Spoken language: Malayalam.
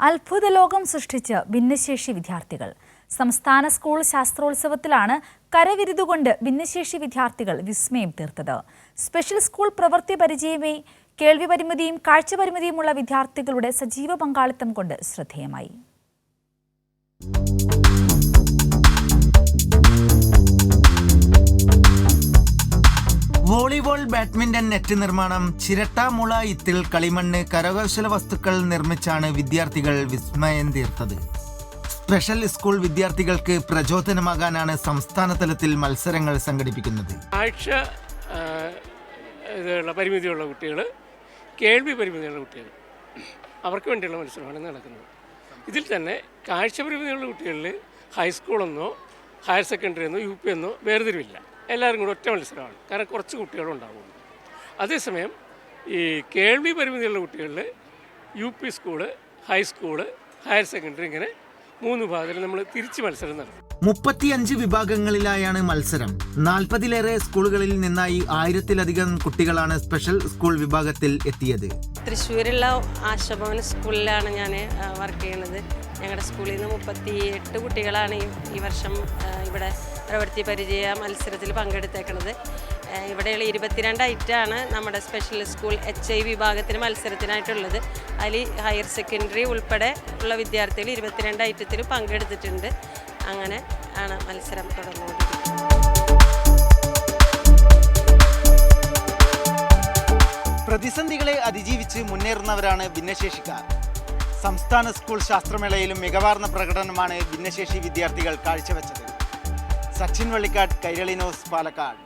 അത്ഭുത ലോകം സൃഷ്ടിച്ച് ഭിന്നശേഷി വിദ്യാർത്ഥികൾ. സംസ്ഥാന സ്കൂൾ ശാസ്ത്രോത്സവത്തിലാണ് കരവിരുതുകൊണ്ട് ഭിന്നശേഷി വിദ്യാർത്ഥികൾ വിസ്മയം തീർത്തത്. സ്പെഷ്യൽ സ്കൂൾ പ്രവൃത്തി പരിചയമേ കേൾവി പരിമിതിയും കാഴ്ച പരിമിതിയുമുള്ള വിദ്യാർത്ഥികളുടെ സജീവ പങ്കാളിത്തം കൊണ്ട് ശ്രദ്ധേയമായി. വോളിബോൾ, ബാഡ്മിന്റൺ നെറ്റ് നിർമ്മാണം, ചിരട്ട, മുള, ഇത്തിൽ, കളിമണ്ണ്, കരകൗശല വസ്തുക്കൾ നിർമ്മിച്ചാണ് വിദ്യാർത്ഥികൾ വിസ്മയം തീർത്തത്. സ്പെഷ്യൽ സ്കൂൾ വിദ്യാർത്ഥികൾക്ക് പ്രചോദനമാകാനാണ് സംസ്ഥാന തലത്തിൽ മത്സരങ്ങൾ സംഘടിപ്പിക്കുന്നത്. കാഴ്ച പരിമിതിയുള്ള കുട്ടികൾ, കേൾവി പരിമിതിയുള്ള കുട്ടികൾ, അവർക്ക് വേണ്ടിയുള്ള മത്സരമാണ് നടക്കുന്നത്. ഇതിൽ തന്നെ കാഴ്ച പരിമിതിയുള്ള കുട്ടികളിൽ ഹൈസ്കൂളെന്നോ ഹയർ സെക്കൻഡറി എന്നോ UP എന്നോ വേർതിരിവില്ല. എല്ലാവരും കൂടെ ഒറ്റ മത്സരമാണ്. കാരണം കുറച്ച് കുട്ടികളുണ്ടാവുള്ളൂ. അതേസമയം ഈ കേൾവി പരിമിതിയുള്ള കുട്ടികളിൽ UP school, high school, higher secondary ഇങ്ങനെ 3 വിഭാഗത്തിൽ നമ്മൾ തിരിച്ച് മത്സരം നടത്തും. 35 വിഭാഗങ്ങളിലായാണ് മത്സരം. 40-ലേറെ സ്കൂളുകളിൽ നിന്നായി 1000-ലധികം കുട്ടികളാണ് സ്പെഷ്യൽ സ്കൂൾ വിഭാഗത്തിൽ എത്തിയത്. തൃശ്ശൂരുള്ള ആശാഭവൻ സ്കൂളിലാണ് ഞാൻ വർക്ക് ചെയ്യുന്നത്. ഞങ്ങളുടെ സ്കൂളിൽ നിന്ന് 38 കുട്ടികളാണ് ഈ വർഷം ഇവിടെ പ്രവൃത്തി പരിചയ മത്സരത്തിൽ പങ്കെടുത്തേക്കുന്നത്. ഇവിടെയുള്ള 22 ഐറ്റമാണ് നമ്മുടെ സ്പെഷ്യൽ സ്കൂൾ HI വിഭാഗത്തിന് മത്സരത്തിനായിട്ടുള്ളത്. അതിൽ ഹയർ സെക്കൻഡറി ഉൾപ്പെടെ ഉള്ള വിദ്യാർത്ഥികൾ 22 ഐറ്റത്തിൽ പങ്കെടുത്തിട്ടുണ്ട്. അങ്ങനെ ആണ് മത്സരം തുടർന്നുകൊണ്ടിരിക്കുന്നത്. പ്രതിസന്ധികളെ അതിജീവിച്ച് മുന്നേറുന്നവരാണ് ഭിന്നശേഷിക്കാർ. സംസ്ഥാന സ്കൂൾ ശാസ്ത്രമേളയിലും മികവാർന്ന പ്രകടനമാണ് ഭിന്നശേഷി വിദ്യാർത്ഥികൾ കാഴ്ചവെച്ചത്. സച്ചിൻ വള്ളിക്കാട്, കൈരളി ന്യൂസ്, പാലക്കാട്.